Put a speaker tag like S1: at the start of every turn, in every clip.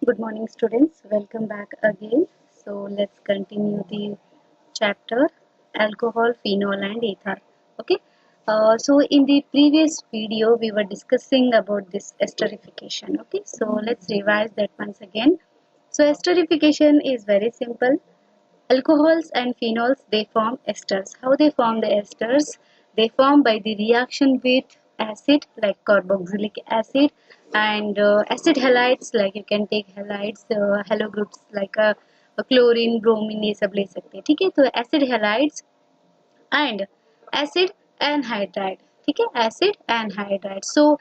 S1: Good morning, students. Welcome back again. So let's continue the chapter alcohol, phenol, and ether. Okay. So in the previous video, we were discussing about this esterification. Okay. So let's revise that once again. So esterification is very simple. Alcohols and phenols, they form esters. How they form the esters? They form by the reaction with acid like carboxylic acid and acid halides, like you can take halides, halo groups like chlorine, bromine, ये सब ले सकते हैं. ठीक है, तो acid halides and acid anhydride. ठीक है, acid anhydride. So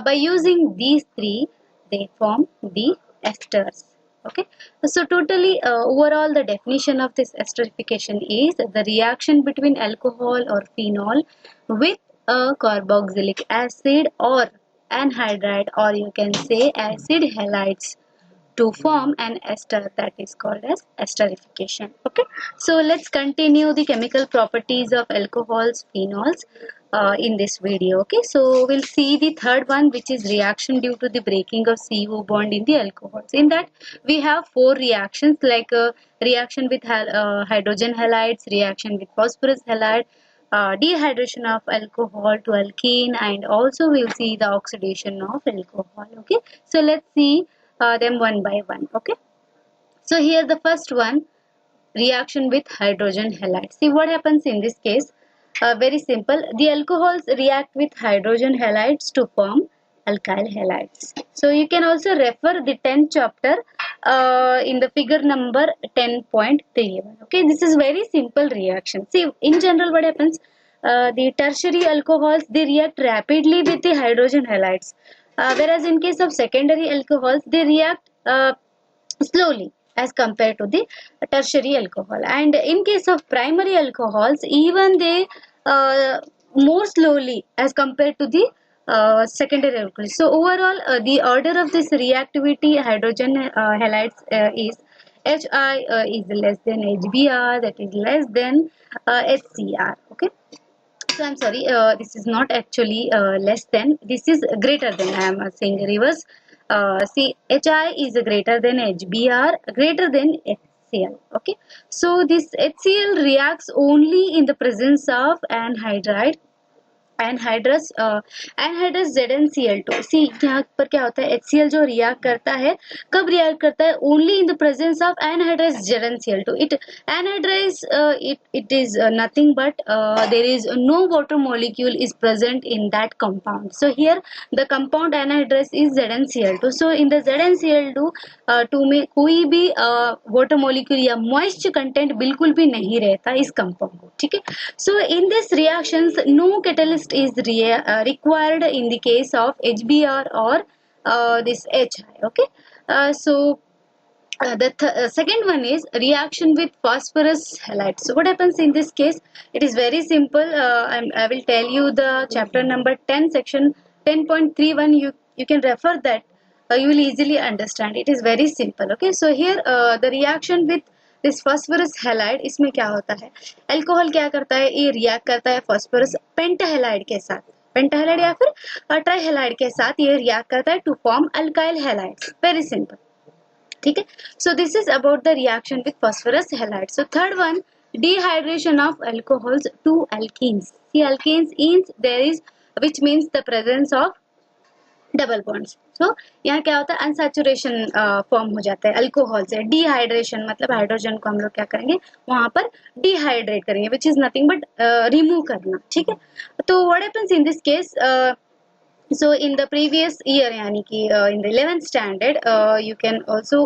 S1: by using these three, they form the esters. Okay, so totally overall the definition of this esterification is the reaction between alcohol or phenol with a carboxylic acid or anhydride, or you can say acid halides, to form an ester, that is called as esterification. Okay, so let's continue the chemical properties of alcohols, phenols in this video. Okay, so we'll see the third one, which is reaction due to the breaking of CO bond in the alcohols. In that we have four reactions, like reaction with hydrogen halides, reaction with phosphorus halide, dehydration of alcohol to alkene, and also we'll see the oxidation of alcohol. Okay, so let's see them one by one. Okay, so here the first one, reaction with hydrogen halide. See what happens in this case. Very simple, the alcohols react with hydrogen halides to form alkyl halides. So you can also refer the 10th chapter in the figure number 10.31. okay, this is very simple reaction. See, in general what happens, the tertiary alcohols, they react rapidly with the hydrogen halides, whereas in case of secondary alcohols, they react slowly as compared to the tertiary alcohol. And in case of primary alcohols, even they more slowly as compared to the secondary alcohols. So overall the order of this reactivity hydrogen halides is Hi is less than HBr, that is less than HCr. Okay, so I'm sorry, this is not actually less than, this is greater than. I am saying reverse. See, Hi is greater than HBr, greater than HCl. Okay, so this HCl reacts only in the presence of anhydride, anhydrous anhydrous ZnCl2. सी यहाँ पर क्या होता है, HCl जो react करता है, कब react करता है, only in the presence of anhydrous ZnCl2. It anhydrous it is nothing but there is no water molecule is present in that compound. So here the compound anhydrous is ZnCl2. So in the ZnCl2 में कोई भी water molecule या moist content बिल्कुल भी नहीं रहता इस compound को. ठीक है, so in this reactions no catalyst is required in the case of HBr or this Hi. Okay, so the second one is reaction with phosphorus halide. So what happens in this case, it is very simple. I will tell you the chapter number 10 section 10.31. You can refer that. You will easily understand. It is very simple. Okay, so here the reaction with this phosphorus halide, इसमें क्या होता है, alcohol क्या करता है, ये react करता है फॉस्फोरस पेंटाहेलाइड के साथ, पेंटाहेलाइड या फिर ट्राइहेलाइड के साथ ये रिएक्ट करता है to form alkyl halides. Very simple. ठीक है, so this is about the reaction with phosphorus halide. So third one, dehydration of alcohols to alkenes. See, alkenes means there is, which means the presence of double bonds. So यहाँ क्या होता है, unsaturation form हो जाता है alcohol से. Dehydration मतलब hydrogen को हम लोग क्या करेंगे, वहां पर डिहाइड्रेट करेंगे, which is nothing but remove करना. ठीक है, तो what happens in this case, so in the previous year यानी कि in the 11th standard you can also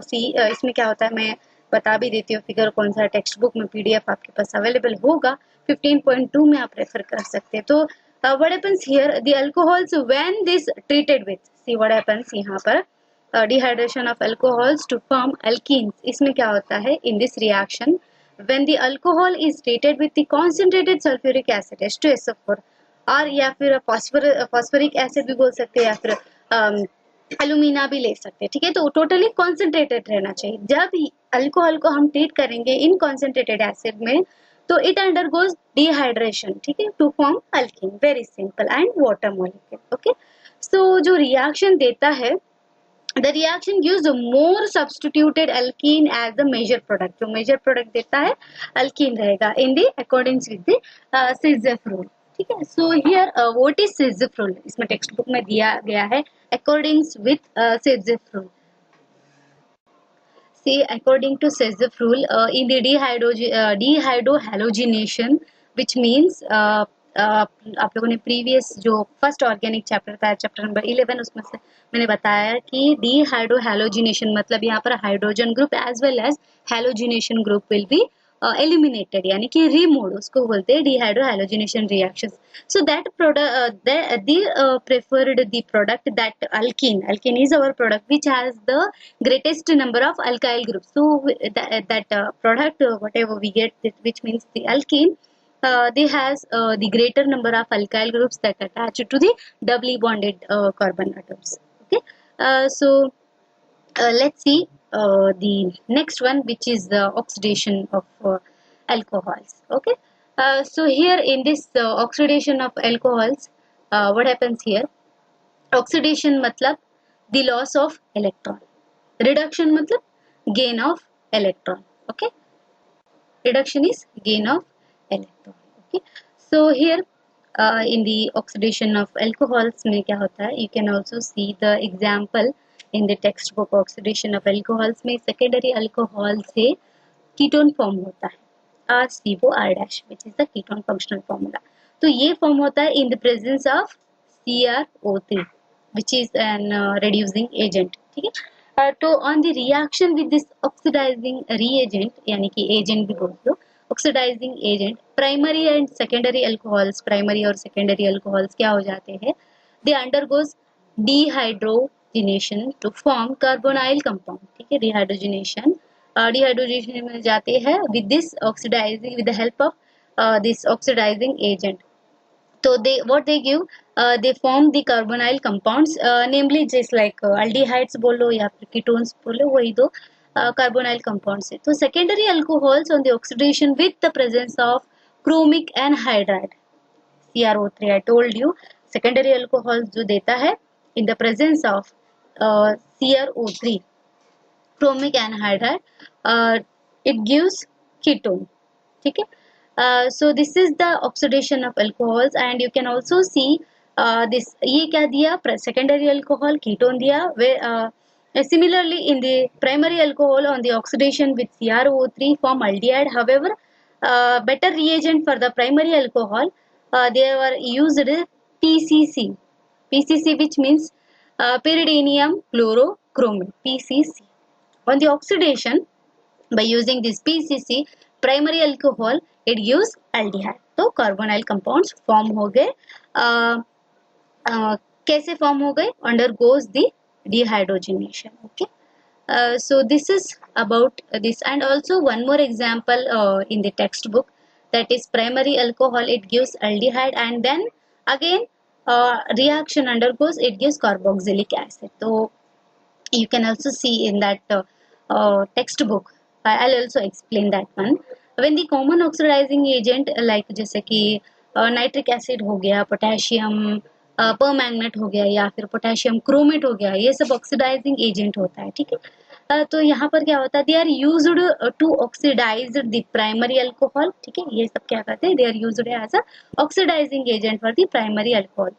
S1: see, इसमें क्या होता है मैं बता भी देती हूँ, फिगर कौन सा टेक्स्ट बुक में PDF आपके पास अवेलेबल होगा, 15.2 में आप रेफर कर सकते हैं. तो what happens here, the alcohols when this treated with, see what happens यहाँ पर, dehydration of alcohols to form alkenes. इसमें क्या होता है, in this reaction when the alcohol is treated with the concentrated sulfuric acid H2SO4, और या फिर phosphoric acid भी बोल सकते हैं, या फिर एलुमिना भी ले सकते हैं. ठीक है, तो टोटली कॉन्सेंट्रेटेड रहना चाहिए. जब अल्कोहल को हम ट्रीट करेंगे इन कॉन्सेंट्रेटेड एसिड में, तो इट अंडरगोज डिहाइड्रेशन. ठीक है, to form alkene. Very simple. And water molecule. Okay, so जो रिएक्शन देता है the reaction gives more substituted alkene as the measure product. जो measure product देता है alkene रहेगा in the accordance with the Sizef rule. ठीक है. So here what is Sizef rule? इसमें text book में दिया गया है according with Sizef rule. See, according to Sizef rule, in the dehydrohalogenation, which means आप लोगों ने प्रीवियस जो फर्स्ट ऑर्गेनिक चैप्टर था चैप्टर नंबर 11 उसमें से मैंने बताया कि डीहाइड्रोहैलोजिनेशन मतलब यहाँ पर hydrogen group as well as halogenation group will be eliminated यानी कि removed उसको बोलते हैं dehydrohalogenation reactions. So that product they preferred the product that alkene is our product which has the greatest number of alkyl groups. So that product whatever we get which means the alkene they has the greater number of alkyl groups that attach to the doubly bonded carbon atoms. Okay, so let's see the next one which is the oxidation of alcohols. Okay, so here in this oxidation of alcohols what happens here, oxidation matlab the loss of electron, reduction matlab gain of electron. Okay, reduction is gain of electron. Okay, so here in the oxidation of alcohols में क्या होता है, you can also see the example in the textbook. oxidation of alcohols में secondary alcohol से ketone form होता है COR' which is the ketone functional formula. तो ये form होता है in the presence of CrO3 which is an reducing agent. ठीक है. तो on the reaction with this oxidizing reagent यानी कि agent भी बोल दो, oxidizing agent, primary and secondary alcohols, primary और secondary alcohols क्या हो जाते हैं, they undergoes dehydrogenation to form carbonyl compound. ठीक है, dehydrogenation dehydrogenation में जाते हैं with this oxidizing with the help of this oxidizing agent. So what they give, they form the carbonyl compounds, namely just like aldehydes बोलो या फिर ketones बोलो, वही दो carbonyl compounds है. तो secondary alcohols on the oxidation with the presence of chromic anhydride CrO3. I told you secondary alcohols जो देता है in the presence of CrO3 chromic anhydride it gives ketone. ठीक है. So this is the oxidation of alcohols and you can also see this ये क्या दिया, secondary alcohol ketone दिया, where similarly in the primary alcohol on the oxidation with CrO3 form aldehyde. However better reagent for the primary alcohol they were used PCC which means pyridinium chlorochromate PCC. On the oxidation by using this PCC primary alcohol it gives aldehyde. तो carbonyl compounds form हो गए, कैसे form हो गए, undergoes the dehydrogenation. Okay, so this is about this. And also one more example in the textbook, that is primary alcohol it gives aldehyde and then again reaction undergoes it gives carboxylic acid. So you can also see in that textbook. I'll also explain that one. When the common oxidizing agent like जैसे कि nitric acid हो गया, potassium permanganate हो गया या फिर potassium chromate हो गया, ये सब ऑक्सीडाइजिंग एजेंट होता है. ठीक है. तो यहाँ पर क्या होता है, they are used to oxidise the primary alcohol. ठीक है, ये सब क्या करते हैं, they are used as a oxidising agent for the primary alcohol.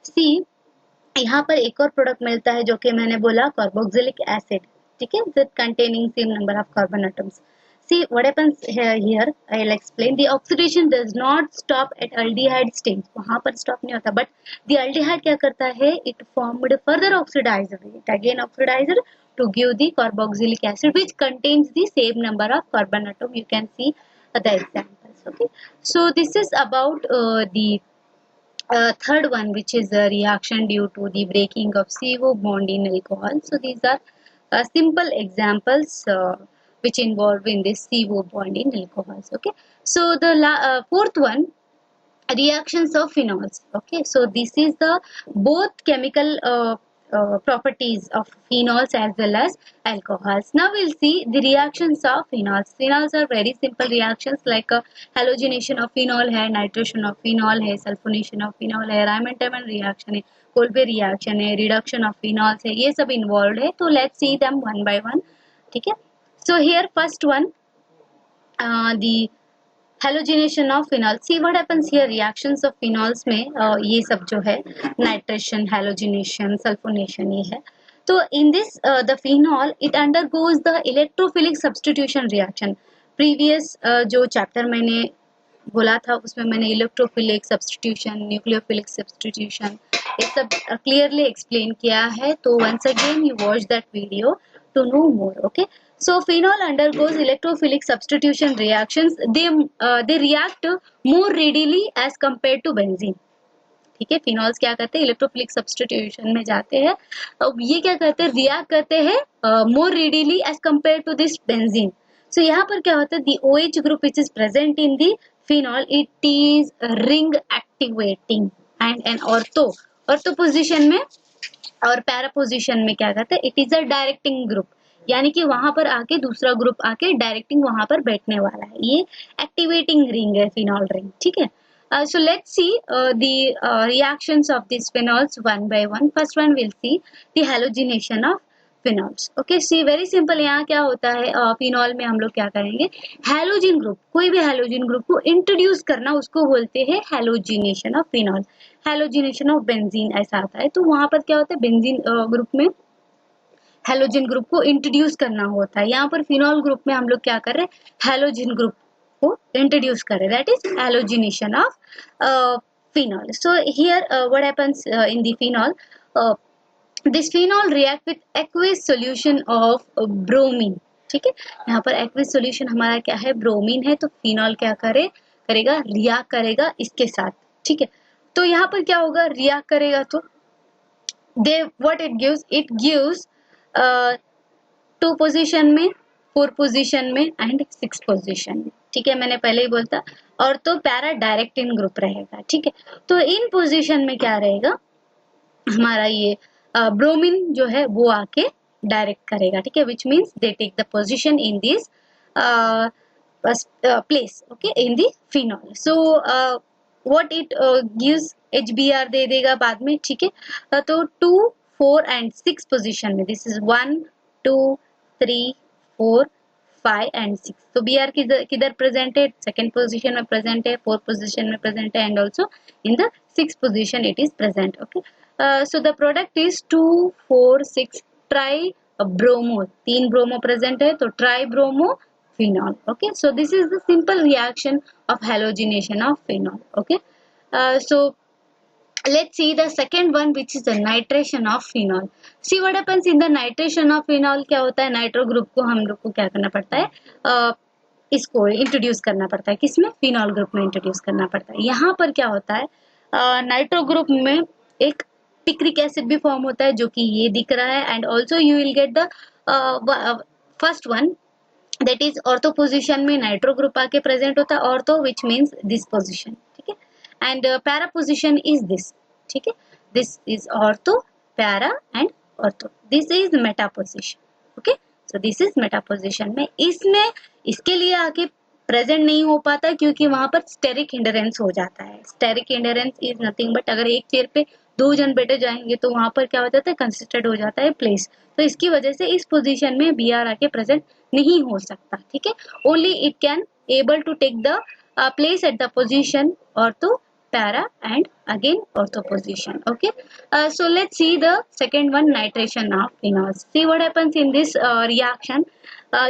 S1: See यहाँ पर एक और प्रोडक्ट मिलता है जो कि मैंने बोला कार्बोक्सिलिक एसिड. ठीक है, that containing same number of carbon atoms. See what happens here I'll explain. The oxidation does not stop at aldehyde stage. वहाँ पर stop नहीं होता, but the aldehyde क्या करता है, it formed further oxidizer, it again oxidized to give the carboxylic acid which contains the same number of carbon atom. You can see the examples. Okay, so this is about the third one, which is a reaction due to the breaking of CO bond in alcohol. So these are simple examples which involve in this CO bond in alcohols. Okay, so the fourth one, reactions of phenols. Okay, so this is the both chemical properties of phenols as well as alcohols. Now we'll see the reactions of phenols. Phenols are very simple reactions like halogenation of phenol है, nitration of phenol है, sulfonation of phenol है, Raman-Taman reaction है, Kolbe reaction है, reduction of phenols है, ये सब involved है. तो let's see them one by one. ठीक है. So here first one, the halogenation of phenol. See what happens here, reactions of phenols में ये सब जो है नाइट्रेशन, हेलोजिनेशन, सल्फोनेशन ये है. तो in this the phenol it undergoes the electrophilic substitution reaction. Previous जो चैप्टर मैंने बोला था उसमें मैंने इलेक्ट्रोफिलिक सब्स्टिट्यूशन, न्यूक्लियोफिलिक सब्स्टिट्यूशन ये सब क्लियरली एक्सप्लेन किया है. तो once again you watch that video to know more. Okay, so phenol undergoes electrophilic substitution reactions. They react more readily as compared to benzene. ठीक है, फिनॉल्स क्या करते हैं, इलेक्ट्रोफिलिक सब्स्टिट्यूशन में जाते हैं. अब ये क्या करते हैं, रिएक्ट करते हैं more readily as compare to this benzene. So यहाँ पर क्या होता है, the OH group which is present in the phenol it is ring activating and an ortho position में और पैरा पोजिशन में क्या करते हैं, it is a directing group. यानी कि वहां पर आके दूसरा ग्रुप आके डायरेक्टिंग वहां पर बैठने वाला है. ये एक्टिवेटिंग रिंग है, फिनॉल रिंग. ठीक है. So let's see the reactions of these phenols one by one. First one we'll see the halogenation of phenols. Okay, see very simple. यहाँ क्या होता है, फिनॉल में हम लोग क्या करेंगे, हेलोजिन ग्रुप, कोई भी हेलोजिन ग्रुप को इंट्रोड्यूस करना उसको बोलते हैं halogenation of phenol. Halogenation of benzene ऐसा आता है. तो वहां पर क्या होता है, बेंजीन ग्रुप में हेलोजिन ग्रुप को इंट्रोड्यूस करना होता है. यहाँ पर फिनॉल ग्रुप में हम लोग क्या कर रहे हैं, हेलोजिन ग्रुप को इंट्रोड्यूस कर रहे हैं. That is halogenation of phenol. So here what happens in the phenol, this phenol react with aqueous solution of bromine. ठीक है, यहाँ पर एक्विस सॉल्यूशन हमारा क्या है, ब्रोमीन है. तो फिनॉल क्या करेगा, रिएक्ट करेगा इसके साथ. ठीक है, तो यहाँ पर क्या होगा, रिएक्ट करेगा तो दे व्हाट इट गिव्स 2 पोजीशन में, 4 पोजीशन में एंड 6 पोजीशन में. ठीक है, मैंने पहले ही बोलता. और तो पैरा डायरेक्टिंग ग्रुप रहेगा. ठीक है, तो इन पोजीशन में क्या रहेगा, हमारा ये ब्रोमीन जो है वो आके डायरेक्ट करेगा. ठीक है, which means they take the position in this place. Okay, in the phenol. So what it gives, HBr दे देगा बाद में. ठीक है, तो 2, 4 एंड 6 पोजीशन में, दिस इज 1, 2, 3, 4, 5 एंड 6. तो Br किधर प्रेजेंट है, सेकेंड पोजीशन में प्रेजेंट है, 4th पोजीशन में प्रेजेंट है and also in the 6th position it is present. Okay, so the product is 2, 4, 6 try bromo. 3 bromo present है तो try bromo phenol. Okay, so this is the simple reaction of halogenation of phenol. Okay, so let's see the second one which is the nitration of phenol. See what happens in the nitration of phenol. क्या होता है, nitro group को हम लोग को क्या करना पड़ता है, इसको इंट्रोड्यूस करना पड़ता है. किसमें, फिनॉल ग्रुप में इंट्रोड्यूस करना पड़ता है. यहाँ पर क्या होता है, नाइट्रो ग्रुप में एक पिक्रिक एसिड भी फॉर्म होता है जो कि ये दिख रहा है and also you will get the first one that is ortho position में नाइट्रो ग्रुप आके प्रेजेंट होता है. Ortho which means this position. ठीक है, and para position is this. ठीक है, this is ortho, para and ortho. This is meta position. Okay, so this is meta position में इसमें इसके लिए आके प्रेजेंट नहीं हो पाता क्योंकि वहां पर स्टेरिक हिंडरेंस हो जाता है. Steric hindrance is nothing but अगर एक चेयर पे 2 जन बैठे जाएंगे तो वहां पर क्या हो जाता है, कंसिस्टेड हो जाता है प्लेस. तो इसकी वजह से इस पोजीशन में Br आके प्रेजेंट नहीं हो सकता. ठीक है, only it can able to take the place at the position ortho, para and again ortho position. Okay, so let's see the second one, nitration of phenols. See what happens in this reaction.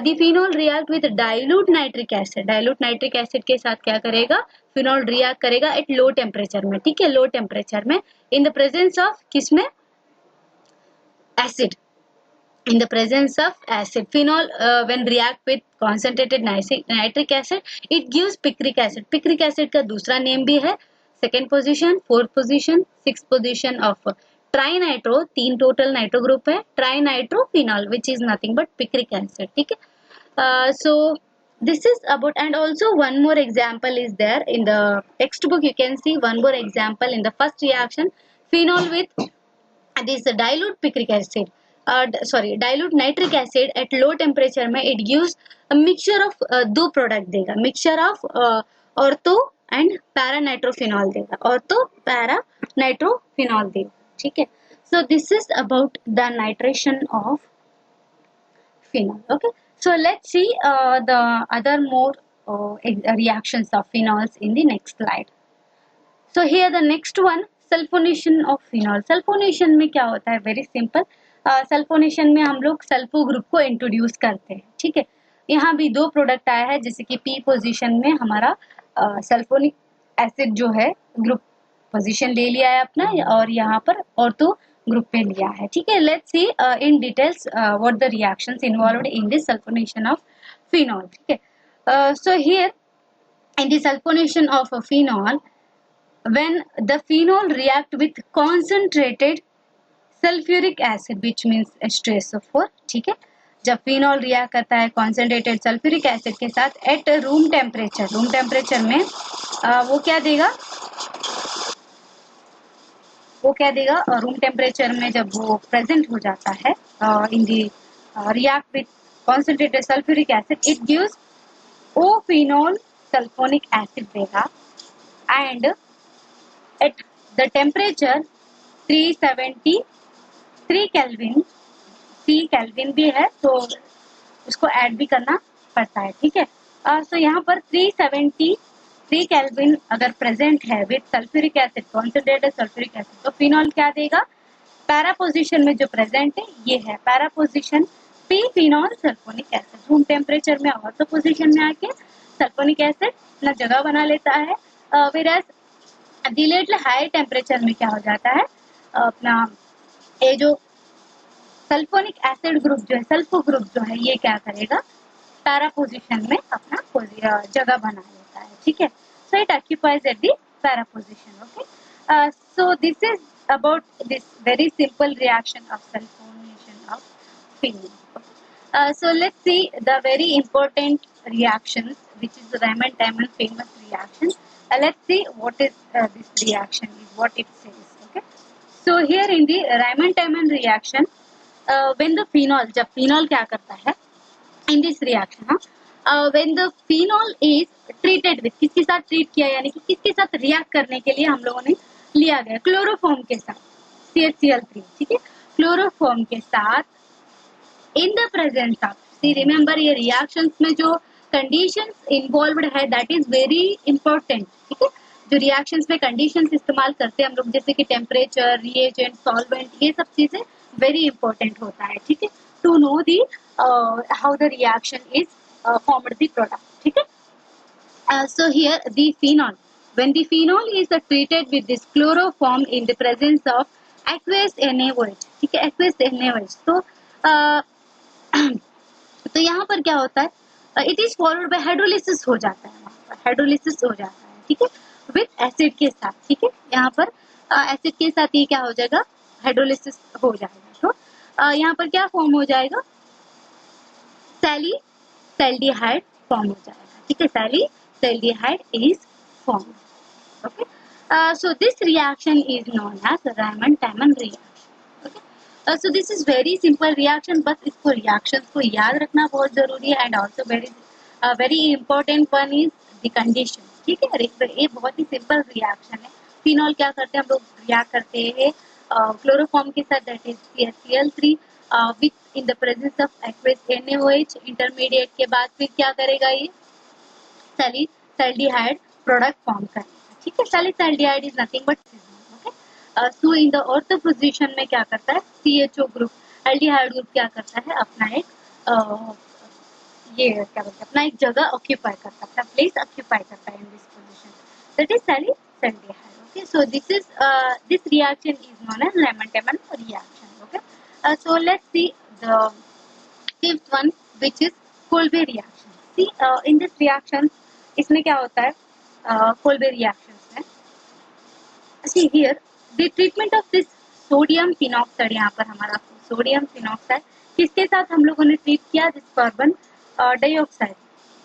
S1: The phenol react with dilute nitric acid. Dilute nitric acid के साथ क्या करेगा, phenol react करेगा at low temperature में. ठीक है, low temperature में in the presence of किसमें, acid. In the presence of acid, phenol when react with concentrated nitric acid, it gives picric acid. Picric acid का दूसरा नेम भी है, second position, 4th position, 6th position of trinitro. 3 total nitro group है, trinitro phenol which is nothing but picric acid. ठीक है, so this is about, and also one more example is there in the textbook. You can see one more example in the first reaction, phenol with this dilute picric acid, dilute nitric acid at low temperature में it gives a mixture of दो product देगा, mixture of ortho and para nitrophenol देगा, ortho para nitrophenol देगा, ठीक है. So this is about the nitration of phenol. Okay, so let's see the other more reactions of phenols in the next slide. So here the next one, sulphonation of phenol. Sulphonation में क्या होता है? Very simple. Sulphonation में हम लोग sulpho group को introduce करते हैं, ठीक है. यहाँ भी दो प्रोडक्ट आया है, जैसे कि पी पोजीशन में हमारा सल्फोनिक एसिड जो है ग्रुप पोजीशन ले लिया है अपना, और यहाँ पर ऑर्थो ग्रुप पे लिया है, ठीक है. Let's see in details what the reactions involved in this sulphonation of phenol, ठीक है. So here in the sulphonation of phenol, when the phenol react with concentrated sulfuric acid which means H2SO4, ठीक है. जब phenol react करता है concentrated sulfuric acid के साथ at room temperature में वो क्या देगा room temperature में जब वो present हो जाता है in the react with concentrated sulfuric acid, it gives O-phenol sulfonic acid देगा, and at the temperature 373 Kelvin, C Kelvin भी है तो उसको ऐड भी करना पड़ता है, ठीक है. तो यहाँ पर 373 Kelvin अगर प्रेजेंट है with sulphuric acid, concentrated sulphuric acid, तो फिनॉल क्या देगा? पैरा पोजीशन में जो प्रेजेंट है ये है para position P phenol sulphonic acid. Room temperature में ऑर्थो पोजीशन में आके सल्फोनिक एसिड अपना जगह बना लेता है, whereas डिलेट हाई टेम्परेचर में क्या हो जाता है, अपना ये जो सल्फोनिक एसिड ग्रुप जो है, सल्फो ग्रुप जो है, ये क्या करेगा? पैरा पोजीशन में अपना जगह बना लेता है, ठीक है. So it occupies at the para position. Okay, so this is about this very simple reaction of sulphonation of phenol. So let's see the very important reactions which is Raman-Tammann famous reaction. Let's see what is this reaction is, what it says. Okay, so here in the Raman-Tammann reaction, when the phenol, जब phenol क्या करता है in this reaction, when the phenol is treated with, किसके साथ treat किया, यानी कि किसके साथ react करने के लिए हम लोगों ने लिया गया? क्लोरोफॉर्म के साथ, CHCl3, ठीक है. क्लोरोफॉर्म के साथ in the presence of, see remember ये reactions में जो कंडीशंस इन्वॉल्व्ड है दैट इज वेरी इंपॉर्टेंट, ठीक है. जो रिएक्शंस में कंडीशंस इस्तेमाल करते हैं हम लोग, जैसे कि टेम्परेचर, रिएजेंट, सॉल्वेंट, ये सब चीजें वेरी इंपॉर्टेंट होता है, ठीक है, to know the how the reaction is formed the product, ठीक है. So here the phenol, when the phenol is treated with this chloroform in the presence of aqueous NaOH, ठीक है, एक्वस NaOH, तो यहाँ पर क्या होता है? It is followed by hydrolysis हो जाता है, वहाँ पर हाइड्रोलिसिस हो जाता है, ठीक है, विद एसिड के साथ, ठीक है. यहाँ पर एसिड के साथ ये क्या हो जाएगा? हाइड्रोलिसिस हो जाएगा. तो यहाँ पर क्या फॉर्म हो जाएगा? सैलिसैल्डिहाइड फॉर्म हो जाएगा, ठीक है. Salicylaldehyde is form. Okay, so this reaction is known as Raman-Tammann reaction. So this is very simple reaction, बस इसको reactions को याद रखना बहुत जरूरी है. and also very important one is the condition, ठीक है. ये बहुत ही simple reaction है. फिनॉल क्या करते हैं हम लोग? रिएक्ट करते हैं क्लोरोफॉर्म के साथ, that is CHCl3 with in the presence of aqueous NaOH. Intermediate के बाद फिर क्या करेगा? ये सैलिसैल्डिहाइड प्रोडक्ट फॉर्म करेगा, ठीक है. Salicylaldehyde is nothing but so in the ortho position में क्या करता है? CHO ग्रुप, एल्डिहाइड ग्रुप क्या करता है? अपना एक ये क्या बोलते हैं, अपना एक जगह ऑक्यूपाई करता है, अपना प्लेस ऑक्यूपाई करता है in this position, that is salicylaldehyde. Okay, so this reaction is known as Raman-Tammann reaction. Okay, so let's see the fifth one which is Kolbe reaction. See in this reaction, इसमें क्या होता है? Kolbe reactions में, see here the treatment of this sodium phenoxide, यहाँ पर हमारा sodium phenoxide किसके साथ हम लोगों ने ट्रीट किया? This carbon dioxide.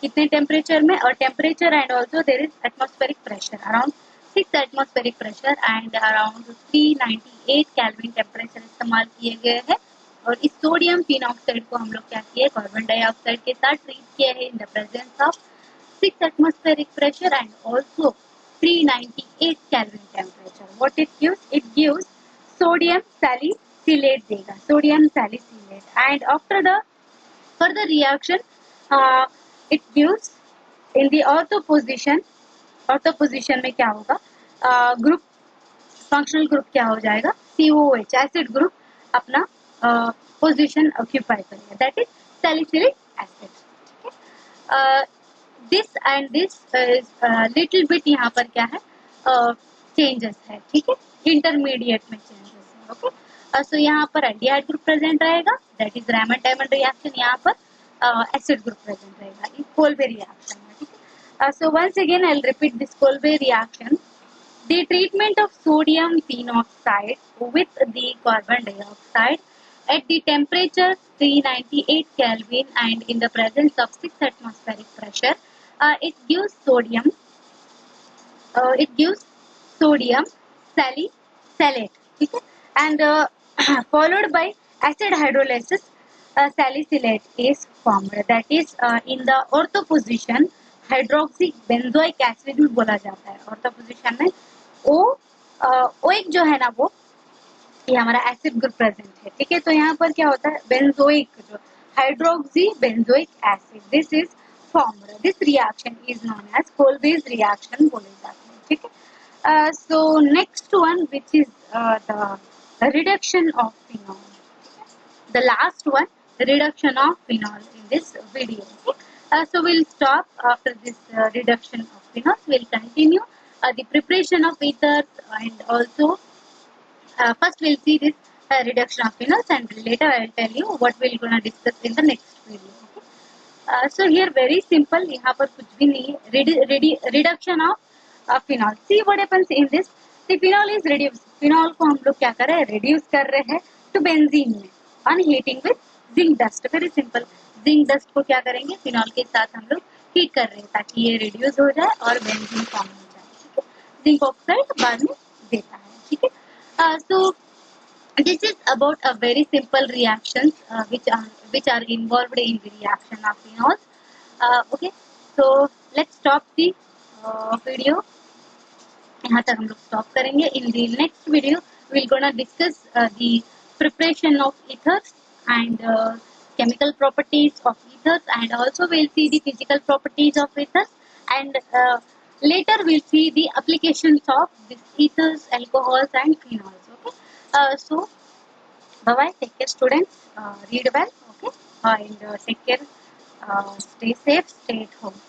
S1: कितने टेम्परेचर में? और temperature and also there is atmospheric pressure around 6 atmospheric pressure and around 398 kelvin temperature इस्तेमाल किए गए हैं। और इस सोडियम फिनॉक्साइड को हम लोग क्या किए, कार्बन डाइऑक्साइड के साथ ट्रीट किए हैं इन the presence of 6 atmospheric pressure and also 398 Kelvin temperature. What it gives? It gives sodium salicylate देगा, sodium salicylate. And after the further reaction, it gives in the ortho position. ortho position में क्या होगा, group functional group क्या हो जाएगा, COH acid group अपना position occupy करेगा, that is salicylic acid. This and this little bit यहाँ पर क्या है, चेंजेस है, ठीक है, इंटरमीडिएट में चेंजेस है, ओके। सो यहाँ पर एल्डिहाइड ग्रुप प्रेजेंट रहेगा, that is Raymond diamond reaction, यहाँ पर एसिड ग्रुप प्रेजेंट रहेगा, ये कोल्बे रिएक्शन है, ठीक है। So once again I will repeat this Kolbe reaction. The treatment of sodium phenoxide with the carbon dioxide at the temperature 398 Kelvin and in the presence of 6 atmospheric pressure, it gives sodium salicylate, ठीक है, and followed by acid hydrolysis, salicylate is formed, that is in the ortho position hydroxy benzoic acid भी बोला जाता है। Ortho position में ओ एक जो है ना, वो ये हमारा एसिड ग्रुप प्रेजेंट है, ठीक है। तो यहाँ पर क्या होता है, बेंजोइक जो hydroxy benzoic acid, this is formed, this reaction is known as Kolbe's reaction बोले जाते हैं, ठीक है। So next one which is the reduction of phenol, the last one, reduction of phenol in this video, okay? So we'll stop after this reduction of phenol. We'll continue the preparation of ethers and also first we'll see this reduction of phenols and later I'll tell you what we're gonna discuss in the next video, okay? So here very simple, यहाँ पर कुछ भी नहीं है, reduction of phenol. See what happens in this, the phenol is reduced, phenol को हम लोग क्या कर रहे हैं, reduce कर रहे हैं to benzene में on heating with zinc dust. Very simple, zinc dust को क्या करेंगे, फिनॉल के साथ हम लोग हीट कर रहे हैं ताकि ये रिड्यूस हो जाए और बेंजीन फॉर्म हो जाए, ठीक है। जिंक ऑक्साइड बाद में देता है, ठीक है। So this is about a very simple reactions which are involved in the reaction of phenols. Okay, so let's stop the video. यहाँ तक हम लोग stop करेंगे. In the next video we're gonna discuss the preparation of ethers and chemical properties of ethers, and also we'll see the physical properties of ethers, and later we'll see the applications of these ethers, alcohols and phenols, okay. So bye bye, take care students, read well, okay, and take care, stay safe, stay at home.